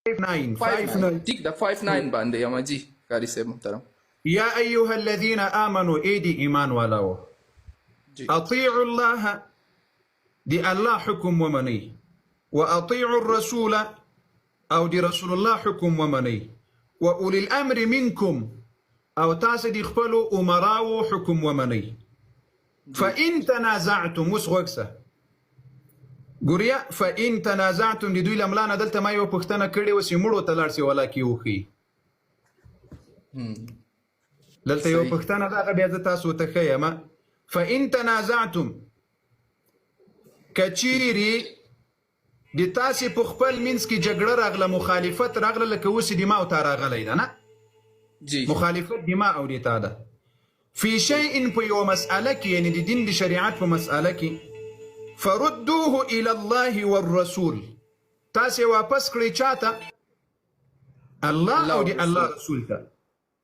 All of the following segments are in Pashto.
59 ٹھیک دا 59 باندې یم جی قاری صاحب محترم. یا ایها الذین آمنوا ایدی ایمان والاو اطیعوا الله دی الله حکم ومنی و اطیعوا الرسول او دی رسول الله حکم ومنی و اولی الامر منکم او تاسو دی خپلو امراو حکم ومنی فإن تنازعتم وسغوکسه ګوریا فإن تنازعتم د دوی لملانه دلته ما یو پښتنه کړې و چې مړو ته لاړ شي ولا کې وخی دلته یو پښتنه دغه بیا زه تاسو ته ښیم فإن تنازعتم کچیری د تاسې په خپل منځ کې جګړه راغله مخالفت راغله لکه اوس دماء ته راغلی ده نه جی مخالفت دماء او د تا ده فی شیء په یو مسأله کې یعنی د دین د شریعت په مسأله کې فردوه الى الله والرسول تاسې واپس کړئ چاته الله او د الله رسول ته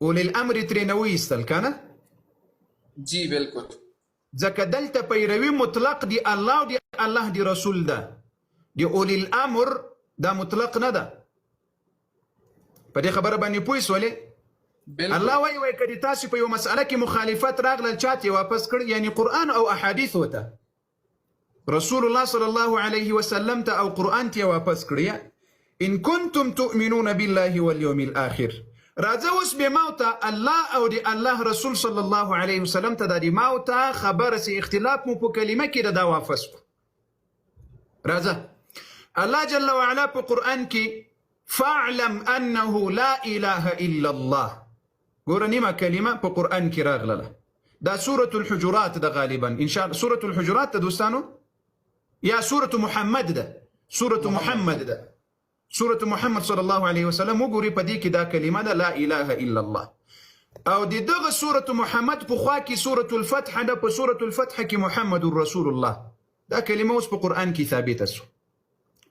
اولي الامر ترې نه وایستل که نه جی بالکل ځکه دلته پیروي مطلق دی الله او د الله د رسول ده د اولي الامر دا مطلق نه ده په دې خبره باندې پوه سولې الله وایي که د تاسې په یو مسأله کې مخالفت راغله چاته واپس کړ یعنی قرآن او احادیثو ته رسول الله صلی الله علیه وسلم ته او قرآن ته واپس کړی ان کنتم تؤمنون بالله واليوم الاخر راځه اوس به ما ته الله او د الله رسول صلی الله علیه وسلم ته د ما ته خبره سي اختلاف مو په کلمه کې دا واپس راځه الله جل وعلا په قرآن کې فاعلم انه لا اله الا الله ګوره نیمه کلمه په قرآن کې راغله دا سورة الحجرات ده غالبا ان شاء الله سورة الحجرات ده دوستانو یا سورة محمد ده سورة محمد ده سورة محمد صلی الله علیه وسلم وګوري په دې کې دا کلمه ده لا اله الا الله او د دغه سورة محمد په خوا کې سورة الفتح ده په سورة الفتح کې محمد رسول الله دا کلمه اوس په قرآن کې ثابته سو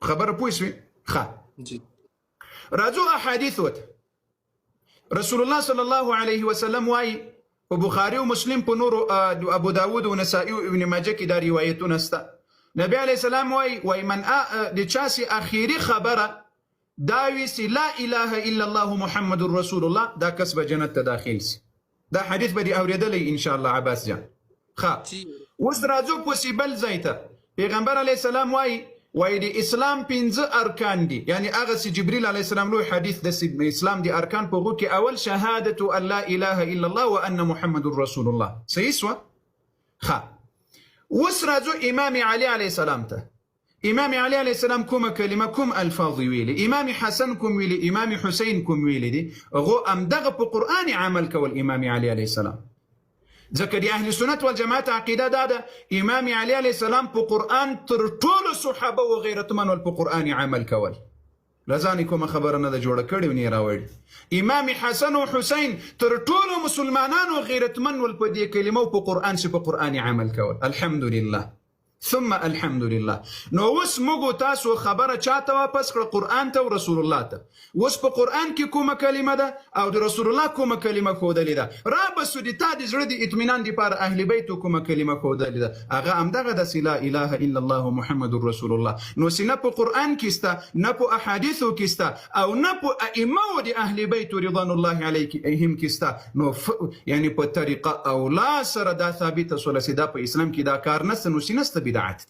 خبره پوه شوې ښه راځو احادیثو ته رسول الله صلی الله علیه وسلم وایي په بخاري او مسلم په نورو ابو داود او نسائی او ابن ماجه کې دا روایتونه شته نبی علیه السلام وایي من د چا سي اخیری خبره دا وی سي لا اله الا الله محمد رسول الله دا کس به جنت ته داخل سي دا حدیث به دی اوریدلی ان شاء الله عباس جان ښه اوس راځو په سیبل ځای ته پیغمبر علیه السلام وایي د اسلام 15 ارکان دي یعنی هغه چې جبريل علیه السلام لوی حدیث د اسلام دي ارکان په هغو کې اول شهادت ان لا اله الا الله وان محمد رسول الله صحیح سوه ښه اوس راځو امام علي علیه السلام ته امام علي علیه السلام کومه کلمه کوم الفاظ ویلي امام حسن کوم ویلي امام حسین کوم ویلي دي هغو همدغه په قرآن عمل کول امام علي علیه السلام ځکه د اهل سنت والجماعت عقیده دا ده امام علي علیه السلام په قرآن تر ټولو صحابه و غیرتمنو په قرآن عمل کول لذانې کومه خبره نه ده جوړه کړې او نه یې راوړې امام حسن او حسین تر ټولو مسلمانانو غیرتمن ول په دې کلمه او په قرآن چې په قرآن عمل کول الحمدلله ثم الحمدلله نو اوس موږ تاسو خبره چاته واپس کړه قرآن ته او رسول الله ته اوس په قرآن کې کومه کلمه ده او د رسول الله کومه کلمه ښودلې ده را بسو د تا د زړه د اطمینان دپاره اهل بیتو کومه کلمه ښودلې ده هغه همدغه داسې لا اله الا الله محمد رسول الله نو چې نه په قرآن کې سته نه په احادیثو کې سته او نه په ائمو د اهل بیتو رضوان الله علیهم کې سته نو یعنی په طریقه اولا سره دا ثابته سوله چې دا په اسلام کې دا کار نسته نو چې نسته بدعت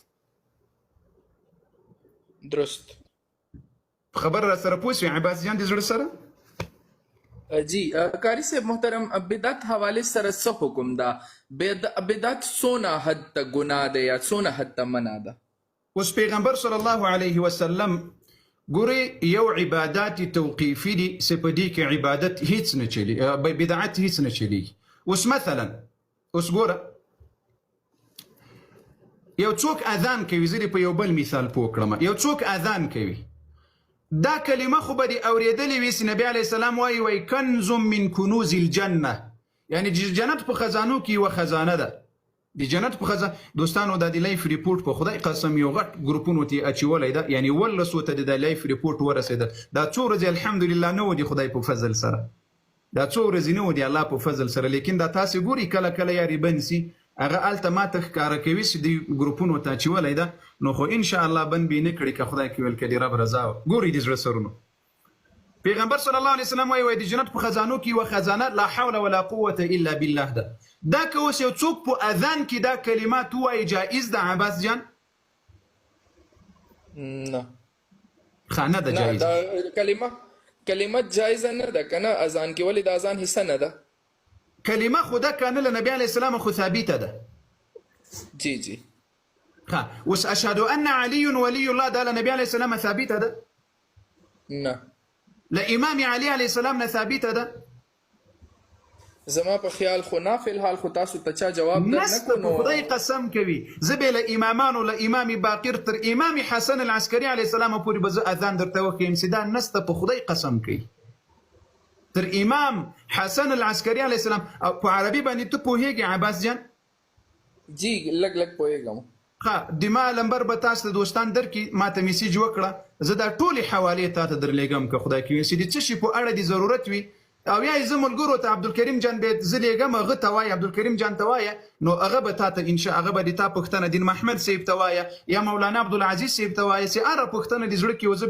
درست خبر را سره پوه شوې عباس جان د زړه سره جی قاری صاحب محترم بدعت حوالے سره څه حکم ده بدعت څونه حد ته ګناه ده یا څونه حد ته منع ده اوس پیغمبر صلی الله علیه وسلم ګورې یو عبادات توقیفي دي چې په دې کې عبادت هیڅ نه چلی بدعت هیڅ نه چلیږي اوس مثلا اوس ګوره یو څوک اذان کوي زه په یو بل مثال پوه کړم یو څوک اذان کوي دا کلمه خو به دې اورېدلې وي چې نبي علیه السلام وایي کنز من کنوز الجنه یعنی جنت په خزانو کې یوه خزانه ده د جنت په خزانه دوستانو دا د لایف ریپورټ په خدای قسم یو غټ ګروپونو ته اچولی ده یعنی 18 ته د لایف ریپورټ ورسېده دا څو ورځې الحمدلله نه و د خدای په فضل سره دا څو ورځې نه و د الله په فضل سره لیکن دا تاسې ګوري کله کله یاري بند سي هغه هلته ماته ښکاره کوي چې د ګروپونو ته اچولی ده نو خو انشاءالله بند به یې نه کړي که خدای کې ویل که د رب رضا ګوري د زړه سرونو پیغمبر صلی الله علیه وسلم وایي د جنت په خزانو کې یوه خزانه لا حول ولا قوة الا بالله ده. دا که اوس یو څوک په اذان کې دا کلمات ووایي جایز ده عباس جان؟ نه نه ده نه، جایز. دا کلمت جایزه نه ده که نه اذان کې، ولې د اذان حصه نه ده؟ کلمه خو ده که نه له نبي علیه السلام خو ثابته ده. جی جی. اوس اشهد ان علي ولي الله دا له نبي علیه السلام ثابته ده؟ نه. له امام علي علیه السلام نه ثابته ده؟ زما په خیال خو نه، فی الحال خو تاسو ته چا جواب در نسته په خدای قسم کوي زه به له امامانو له امام باقر تر امام حسن العسکري علیه السلام پورې به زه اذان درته وښیم چې دا نسته په خدای قسم کوي. تر امام حسن العسکري علیه السلام په عربي باندې ته پوهېږې عباس جان؟ جی لږ لږ پوهېږم. د ما لمبر به تاسو ته دوستان درکړي، ما ته میسیج وکړه، زه دا ټولې حوالې تا ته درلیږم که خدای کوي چې د څه شي په اړه د ضرورت وي او یا یې زه ملګرو ته عبدالکریم جان به زه لیږم، هغه ته وایه عبدالکریم جان ته وایه، نو هغه به تا ته انشاء هغه به د تا پوښتنه دین محمد صاحب ته وایه یا مولانا عبدالعزیز صاحب ته وایه چې هره پوښتنه د زړه کې و زه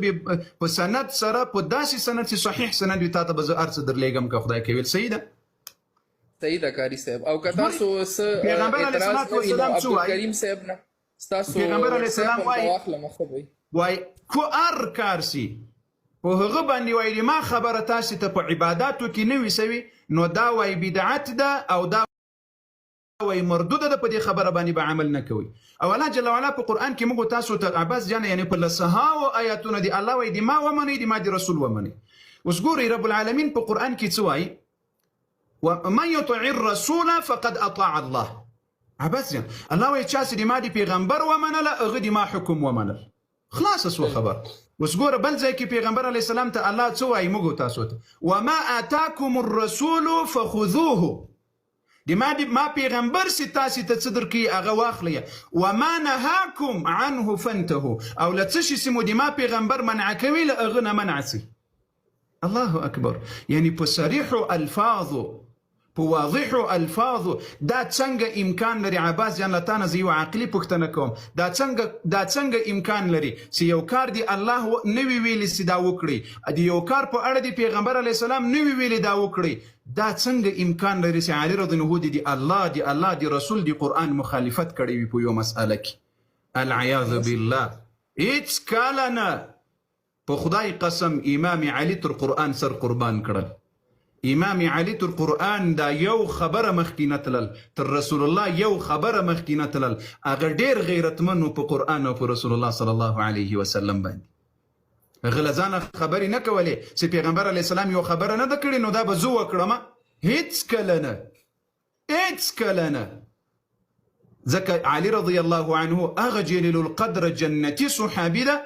په سند سره په داسې سند چې صحیح سند وي تا ته به زه هر څه درلیږم که خدای کوي. صحیح ده؟ صحیح ده کاري صاحب. او که تاسو څه اعتراض کوئ نو عبدالکریم صاحب نه ستاسو پیغمبر علیه السلام وایي کو هر کار سي په هغه باندې وایي ما خبره تاسو ته په عباداتو کې نه وي سوي نو دا وایي بدعت ده او دا وایي مردوده ده، په دې خبره باندې به عمل نه کوي. او الله جل وعلا په قرآن کې موږ تاسو ته عباس جان یعنی په لسهاوو آیاتونه دي الله وایي د ما ومنئ د ما د رسول ومنئ. اوس ګورئ رب العالمین په قرآن کې څه وایي؟ ومن يطع الرسول فقد اطاع الله. عباس جان الله وایي چا چې د ما د پیغمبر ومنله هغه د ما حکم ومنل. خلاص سو خبر. اوس ګوره بل ځای کې پیغمبر علیه السلام ته الله څه وایي موږ تاسو ته؟ وما آتاکم الرسول فخذوه. د ما پیغمبر چې تاسې ته څه درکوي هغه واخلئ. وما نهاکم عنه فانتهوا. او له څه شي چې مو د ما پیغمبر منع کوي له هغه نه منع سي. الله اکبر. یعنی په صریحو الفاظو په واضحو الفاظو دا څنګه امکان لري عباس جان له تا نه زه یوه عقلي پوښتنه کوم، دا څنګه امکان لري چې یو کار دی الله نه وي ویلي چې دا وکړئ، د یو کار په اړه د پیغمبر علیه السلام نه وي ویلي دا وکړئ، دا څنګه امکان لري چې علي رضی الله د الله د رسول د قرآن مخالفت کړی وي په یو مسأله کې؟ العیاذ بالله. هیڅ کله نه په خدای قسم امام علي تر قرآن سر قربان کړل. امام علي تر قرآن دا یو خبره مخکې نه تلل، تر رسول الله یو خبره مخکې نه تلل. هغه ډېر غیرتمن په قرآن او په رسول الله صلی الله علیه وسلم باندې. هغه له ځانه خبرې نه کولې چې پیغمبر علیه السلام یو خبره نه ده کړې نو دا به زه وکړم. هیڅ کله نه، هیڅ کله نه. ځکه علي رضی الله عنه هغه جلیل القدر جنتي صحابي ده،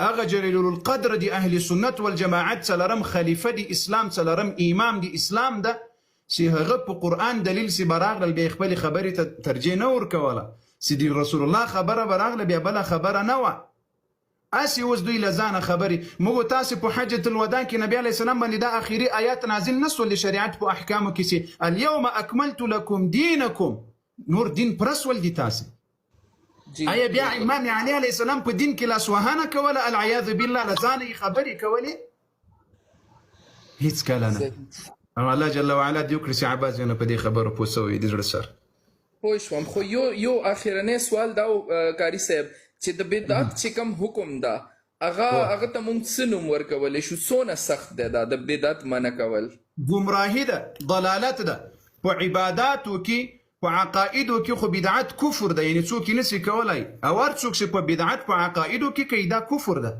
هغه جلیل القدر دی اهل سنت والجماعت څلرم خلیفه دی اسلام، څلرم امام دی اسلام ده چې هغه په قرآن دلیل چې براغله بیا خپلې خبرې ته ترجیح نه ورکوله، چې د رسول الله خبره براغله بیا بله خبره نه وه. هسې اوس دوی له ځانه خبرې. موږ تاسې په حجة الوداع کې نبي علیه السلام باندې دا اخري آیات نازل نه سول د شریعت په احکامو کې چې اليوم اکملت لکم دینکم، نور دین پرسول دي تاسې. آیا بیا امام علي علیه السلام په دین کې لاسوهانه کوله؟ العیاذ بالله له ځانه یې خبرې کولې؟ هیڅ کله نه. او الله جل وعلا دې وکړي چې عباس جان په دې خبرو پوه سوی د زړه سره. پوه شوم. خو یو اخرنی سوال دا کاري صاحب چې د بدعت چې کوم حکم ده هغه ته موږ څه نوم ورکولی شو؟ څونه سخت دی دا د بدعت منع کول؟ ګمراهي ده، ضلالت ده. په عباداتو کې په عقائدو کې خو بدعت کفر ده، یعنی څوک یې نسي کولی. او هر څوک چې په بدعت په عقائدو کې کوي دا کفر ده.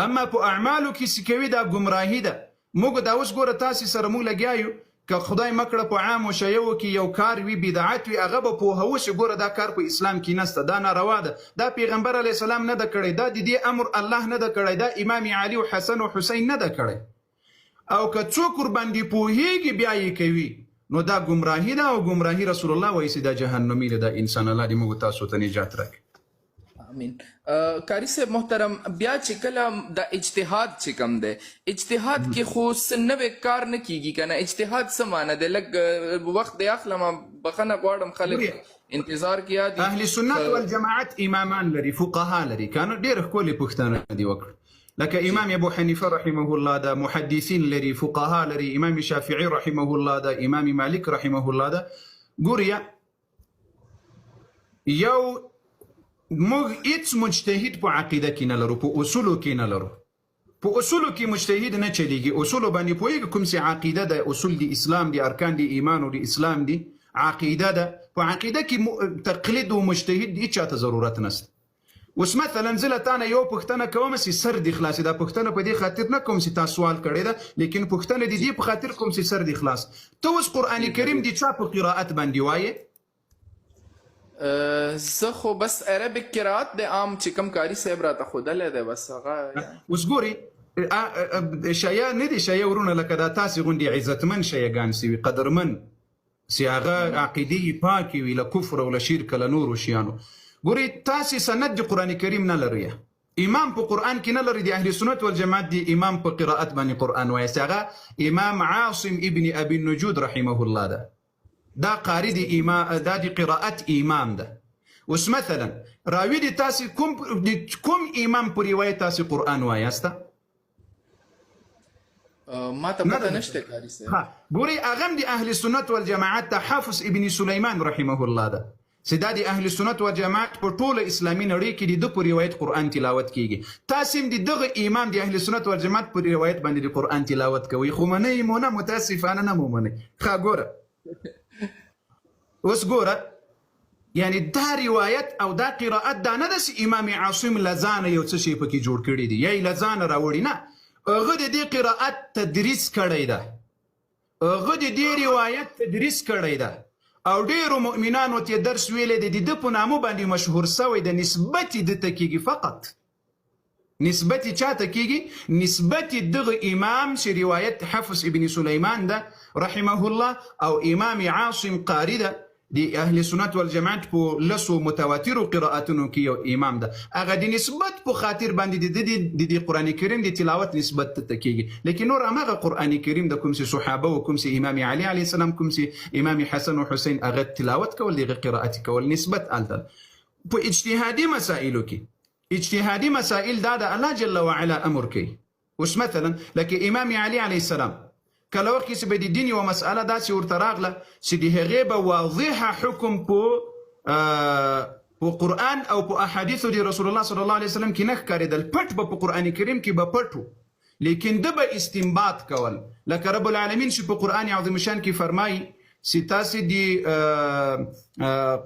اما په اعمالو کې چې کوي دا ګمراهي ده. موږ دا اوس ګوره تاسې سره موږ لګیا یو، که خدای مکړه په عامو شیو کې یو کار وي بدعت وي هغه به پوهوو چې ګوره دا کار په اسلام کې نسته، دا ناروا ده، دا پیغمبر علیه السلام نه ده کړی، دا د دې امر الله نه ده کړی، دا امام علي او حسن او حسین نه ده کړی. او که څوک ورباندې پوهېږي بیا یې کوي نو دا گمراهی ده. او گمراهی رسول الله وایي چې دا جهنمی ده. دا انسان الله دې موږ تاسو ته نجات راکړي. امین. کاری صاحب محترم، بیا چې کله د اجتهاد چې کوم دی، اجتهاد کې خو څه نوی کار نه کیږي که نه؟ اجتهاد څه معنی دی؟ لږ وخت دی اخلم، بخښنه غواړم خلک انتظار کې یاد. اهل سنت والجماعت امامان لري، فقها لري. که نه ډېره ښکلې پوښتنه دې وکړه. لکه امام ابو حنیفه رحمه الله ده، محدثین لري، فقها لري، امام شافعي رحمه الله ده، امام مالک رحمه الله ده. ګوریا یو موږ هیڅ مجتهد په عقیده کې نه لرو، په اصولو کې نه لرو. په اصولو کې مجتهد نه چلیږي. اصولو باندې پوهېږي کوم څه عقیده ده، اصول دی اسلام دی، ارکان دی ایمان او دی اسلام دی، عقیده ده. په عقیده کې تقلید او مجتهد هیڅ چاته ضرورت نشته. اوس مثلا زه له تا نه یو پوښتنه کوم چې سر دې خلاص، دا پوښتنه په دې خاطر نه کوم چې تا سوال کړی ده، لیکن پوښتنه د دې په خاطر کوم چې سر دې خلاص. ته اوس قرآن کریم دې چا په قرائت باندې وایې؟ زه خو بس عربیک قرات د عام چې کوم کاری صاحب راته ښودلی دی بس هغه. اوس ګورئ شیعه نه دي، شیعه ورونه لکه دا تاسې غوندې عزتمن شیعهګان چې وي، قدرمن چې هغه عقیدې یې پاکې وي له کفر او له شرک له نورو شیانو. ګورئ تاسې سند د قرآن کریم نه لرئ، امام په قرآن کې نه لري. د اهل سنت والجماعت دی امام په قرائت باندې قرآن وایي، هغه امام عاصم ابن ابي النجود رحمه الله ده. دا قاری دی امام، دا دی قرائت امام ده. اوس مثلا راوی دی تاسې کوم امام په روایت تاسې قرآن وایسته؟ ما ته پته نشته کاری صاحب. ګورئ هغه هم د اهل سنت والجماعت ته حافظ ابن سلیمان رحمه الله ده، چې دا د اهل سنت والجماعت په ټوله اسلامي نړۍ کې د ده په روایت قرآن تلاوت کیږي. تاسې هم د دغه امام د اهل سنت والجماعت په روایت باندې د قرآن تلاوت کوئ، خو منئ مو نه، متاسفانه نه مو منئ. ښه ګوره اوس ګوره، یعنی دا روایت او دا قرائت دا نه ده چې امام عاصم له ځانه یو څه شی پکې جوړ کړي دي یا یې له ځانه راوړي، نه. هغه د دې قرائت تدریس کړی ده، هغه د دې روایت تدریس کړی ده او ډیرو مؤمنانو ته درس ویلی دی. د ده په نامه باندې مشهور سوی د نسبت د ته کېږي، فقط نسبت چاته کېږي؟ نسبت دغه امام چې روایت حفظ ابن سلیمان ده رحمه الله او امام عاصم قاری ده د اهل سنت والجماعت په لسو متواترو قرائتونو کې یو امام ده. هغه د نسبت په خاطر باندې د قرآن کریم د تلاوت نسبت ته کېږي، لیکن نور هماغه قرآن کریم د کوم چې صحابه او کوم چې امام علي علیه السلام، کوم چې امام حسن او حسین هغه تلاوت کول، دغه قرائت کول نسبت الته. په اجتهادي مسائلو کې، اجتهادي مسائل دا د الله جل وعلا امر کوي. اوس مثلا لکه امام علي علیه السلام کله وخت چې به د دین یوه مسأله داسې ورته راغله چې د هغې به واضحه حکم په قرآن او په احادیثو د رسول الله صلی الله علیه وسلم کې نه ښکارېدل، پټ به په قرآن کریم کې به پټ و، لیکن ده به استنباط کول. لکه رب العالمین چې په قرآن عظیم شان کې فرمایي چې تاسې د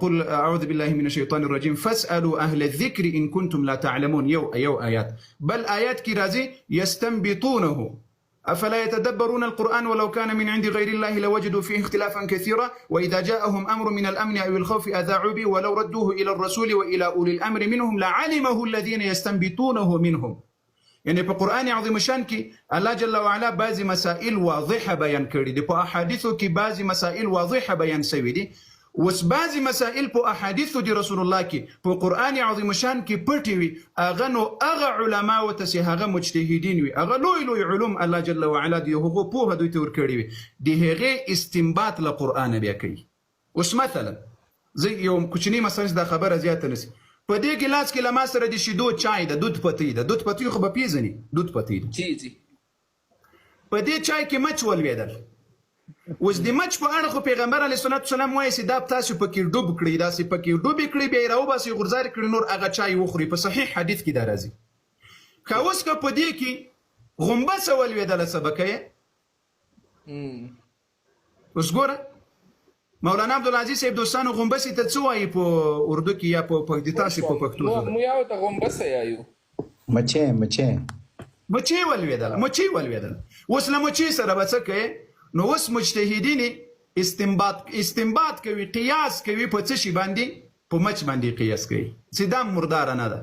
قل اعوذ بالله من الشیطان الرجیم فاسألوا اهل الذکر ان کنتم لا تعلمون، یو آیات. بل آیات کې راځي یستنبطونه أفلا يتدبرون القرآن ولو كان من عند غير الله لوجدوا فيه اختلافا كثيرا وإذا جاءهم أمر من الأمن أو الخوف أذاعوا به ولو ردوه إلى الرسول وإلى أولي الأمر منهم لعلمه الذين يستنبطونه منهم. يعني په قرآن عظیم شان کې الله جل وعلا بعضی مسائل واضحه بیان کړي دي، په احادیثو کې بعضی مسائل واضحه بیان شوي دي، اوس بعضی مسائل په احادیثو د رسول الله کې په قرآن عظیم شان کې پټې وي. هغه نو هغه علما ورته چې هغه مجتهدین وي، هغه لوی لوی علوم الله جل وعلا د هغو پوهه دوی ته ورکړې وي، د هغې استنباط له قرآنه بیا کوي. اوس مثلا زه یو کوچنی مثلا دا خبره زیاته نسی، په دې ګیلاس کې له ما سره د شیدو چای ده، دود پتی ده، دود پتی خو به پیژني، دود پتی ده. جی په دې چای کې مچ ولوېدل. اوس د مچ په اړه خو پیغمبر علیه الصلاة والسلام وایي چې دا تاسو پکې ډوب کړئ، داسې پکې ډوبې کړئ، بیا یې راوباسئ غورځار کړئ، نور هغه چای وخورئ. په صحیح حدیث کې دا راځي. که اوس که په دې کې غومبسه ولوېدله څه به کوې؟ اوس ګوره مولانا عبدالعزیز صاحب دوستانو غومبسې ته څه وایي په اردو کې یا په تاسې په پښتو ژبه؟ مو یو ته غومبسه یایو، مچۍ ولوېدله. اوس له مچۍ سره به څه کوې؟ نو اوس مجتهدین استنباط کوي، قیاس کوي په څه شي باندې؟ په مچ باندې قیاس کوي چې دا مرداره نه ده،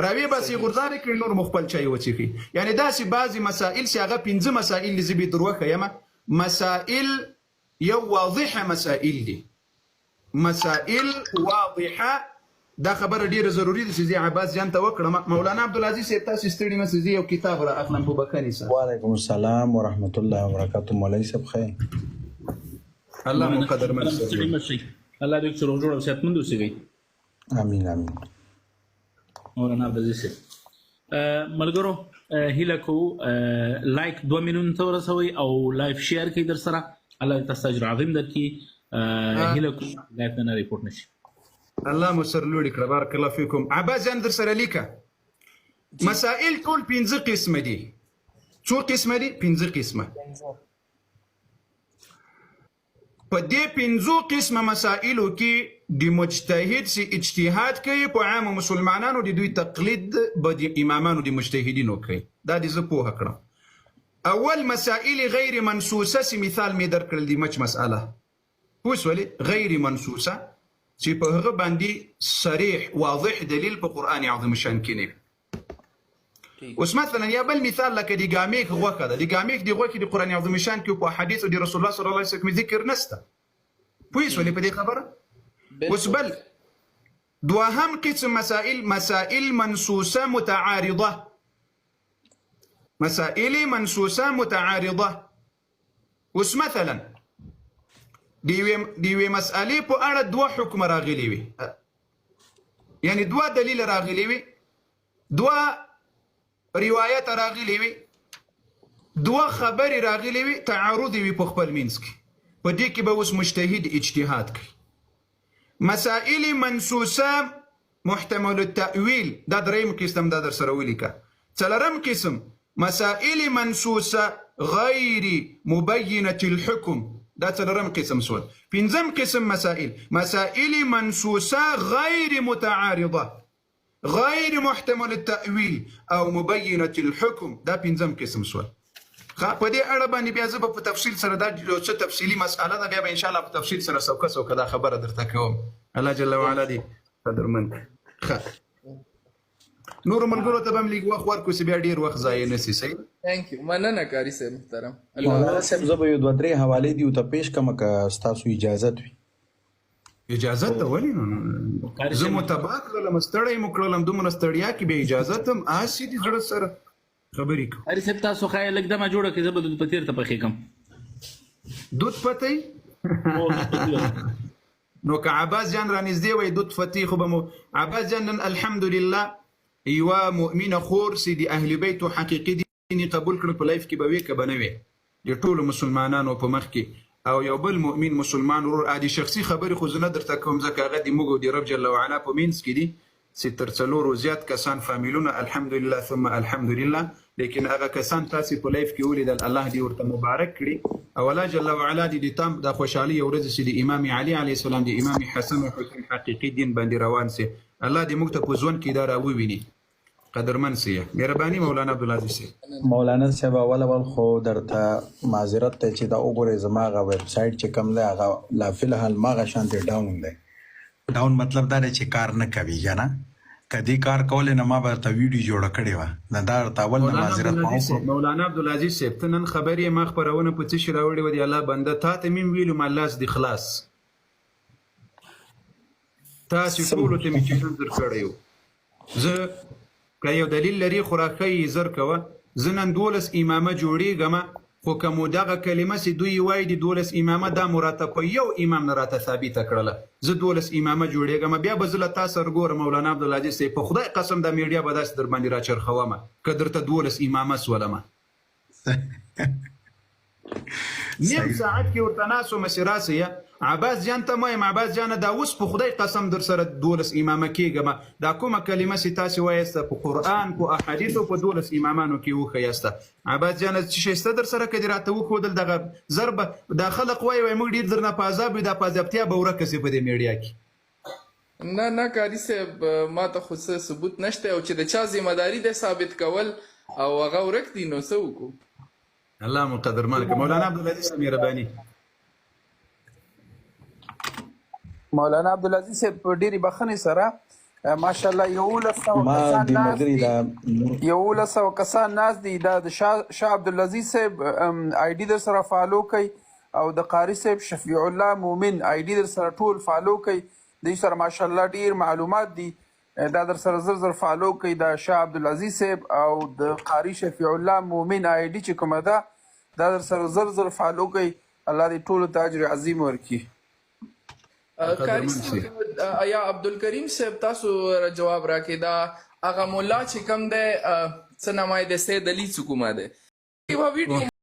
راویې بس یې غورځارې کړي، نور مو خپل چای وڅښي. یعنې داسې بعضې مسائل چې هغه 5 مسائل دي، زه به در وښیمه. مسائل یو واضحه مسائل دي، مسائل واضحه. دا خبره ډیره ضروري ده چې زه عباس جان ته وکړم. مولانا عبدالعزیز صاحب تاسې ستړي مه شئ، زه یو کتاب را اخلم په بخښنې سره. وعلیکم السلام ورحمة الله وبرکاته. مولوي صاحب خیر؟ الله مو قدرمن شي، الله دې چې روغ جوړ او صحتمند اوسئ. امین امین. مولانا عبدالعزیز صاحب ملګرو هیله کوو لایک 2 میلیون ته ورسوي او لایف شیر کوي در سره الله تاسو اجر عظیم درکړي هیله کوو لایف نه ریپورټ نشي الله مسر لوړي کړه بارک الله فيكم عباس جان در سره لیکه مسائل ټول 15 قسمه دي څو قسمه دي 15 قسمه په دې 15 قسمه مسائلو کې د مجتهد سي اجتهاد کوي په عام مسلمانانو د دوی تقلید به د امامانو د مجتهدینو کوي دا د زه پوهه کړم اول مسائل غیر منسوسه سي مثال می درکړل دي مچ مساله پوس ولې غیر منسوسه چې په هغه باندې صریح واضح دلیل په قران عظیم شان کې نه اوس مثلا یا بل مثال لکه د ګامیک غوښه ده د ګامیک د غوښې د قران عظیم شان کې په حدیث د رسول الله صلی الله علیه وسلم ذکر نشته پوس ولې په دې خبره اوس بل دوهم قسم مسائل منسوسه متعارضه مسائل منسوسه متعارضه اوس مثلا دیوی مسئله په اړه دوه حکم راغلي وي یعنی دوه دلیل راغلي وي دوه روایت راغلي وي دوه خبر راغلي وي تعارض وي په خپل منځ کې په دې کې به اوس مجتهد اجتهاد کوي مسائل منسوسه محتمل التأويل دا دریم قسم دا در سره ولیکه څلورم قسم مسائل منسوسه غیر مبینه الحكم دا څلورم قسم سول پنځم قسم مسائل منسوسه غیر متعارضه غیر محتمل التأويل او مبینه الحكم دا پنځم قسم سول په دې اړه باندې بیا زه په تفصیل سره دا څه تفصیلی مسأله ده بیا به ان شاء الله په تفصیل سره څوکه دا خبره درته کوم الله جل وعلا دې قدرمن نور ملګرو ته به هم لږ وخت ورکړو چې بیا ډېر وخت ضایع نه شي صحیح ثانک یو مننه قاری صاحب محترم مولانا صاحب زه به یو دوه درې حوالې دي ورته پیش کړم که ستاسو اجازت وي اجازت ته ولې نو زه متبع کړلم ستړی مو کړلم دومره ستړیا کې به اجازت هم آسي دي زړه سره خبرې کوو هرې صاحب تاسو ښایي لږ دمه جوړه کړئ زه به دود پتیر ته پخې کړم دود پتی نو که عباس جان را نږدې وای دود فتی خو به مو عباس جان نن الحمدلله یوه مؤمنه خور چې د اهل بیتو حقیقي دین قبول کړ په لایف کې به وي که به نه وي د ټولو مسلمانانو په مخ کې او یو بل مؤمن مسلمان ورور عادي شخصي خبرې خو زه نه درته کوم ځکه هغه د موږ او د رب جل وعلا په منځ کې دي چې تر څلورو زیات کسان فامیلونه الحمدلله ثم الحمدلله لیکن هغه کسان تاسې په لایف کې ولیدل الله دې ورته مبارک کړي او الله جل وعلا دې د تام د خوشحالي ورځ چې د امام علي علیه السلام د امام حسن او حسین حقیقي دین باندې روان سي الله دې موږ ته په ژوند کې دا راوویني قدرمن سي مهرباني مولانا عبدالعزیز سي مولانا صاحب اول خو درته معذرت ته چې دا وګورئ زما هغه ویب سایټ چې کوم دی هغه لا فلحال ماغه شانتې ډاون دی ډاون مطلب دا دی چې کار نه کوي کنه کدی کار کول نه ما ورته ویډیو جوړ کړی و نه دا ورته اول نه معذرت مولانا عبدالعزیز صاحب ته نن خبرې ما خپرونه په څه شي راوړې و دی الله بنده تا ته مې ویلو ما لاس د خلاص تاسو ټولو ته مې چې حضور کړی و زه که یو دلیل لري خو راښیي زر کوه زه نن 12 امامه جوړېږم خو که مو دغه کلمه چې دوی وایي د 12 امامه دا مو راته په یو امام نه راته ثابته کړله زه 12 امامه جوړېږم بیا به زه له تا سره ګورم مولانا عبدالعزیز صاحب په خدای قسم دا میډیا به داسې در باندې راچرخومه که درته 12 امامه سولمه نیم ساعت کې ورته ناست ومه چې راسئ عباس جان ته وایم عباس جانه دا اوس په خدای قسم در سره 12 امامه کېږم دا کومه کلمه چې تاسې وایسته په قرآن په احادیثو په 12 امامانو کې وښیسته عباس جانه چې شایسته در سره که دې راته وښودل دغه ضربه دا خلق وایي موږ ډېر درنه په عذاب وي دا په عذابتیا به ورکه سي په دې میډیا کې نه قاری صاحب ما ته خو څه ثبوت نشته او چې د چا ذمہداري ده ثابت کول او هغه ورک دي نو څه وکړو الله مو قدرمن کړي مولانا عبدالعزیز مهرباني مولانا عبدالعزیز صاحب په ډېرې بخښنې سره ماشاءالله 1100 کسان ناست دي دا د شاه عبدالعزیز صاحب آی ډي در سره فالو کوي او د قاري صاحب شفیع الله مومن آی ډي در سره ټول فالو کوي دوی سره ماشاءالله ډېر معلومات دي دا در سره زر فالو کوي د شاه عبدالعزیز صاحب او د قاري شفیع الله مومن آی ډي چې کومه ده دا در سره زر فالو کوي الله دې ټولو ته اجر عظیم ورکړي قاری صاحب یا عبدالکریم صاحب تاسو جواب راکې دا هغه مولا چې کوم دی څه نامه یې د سید علي څوکومه دی یوه ویډیو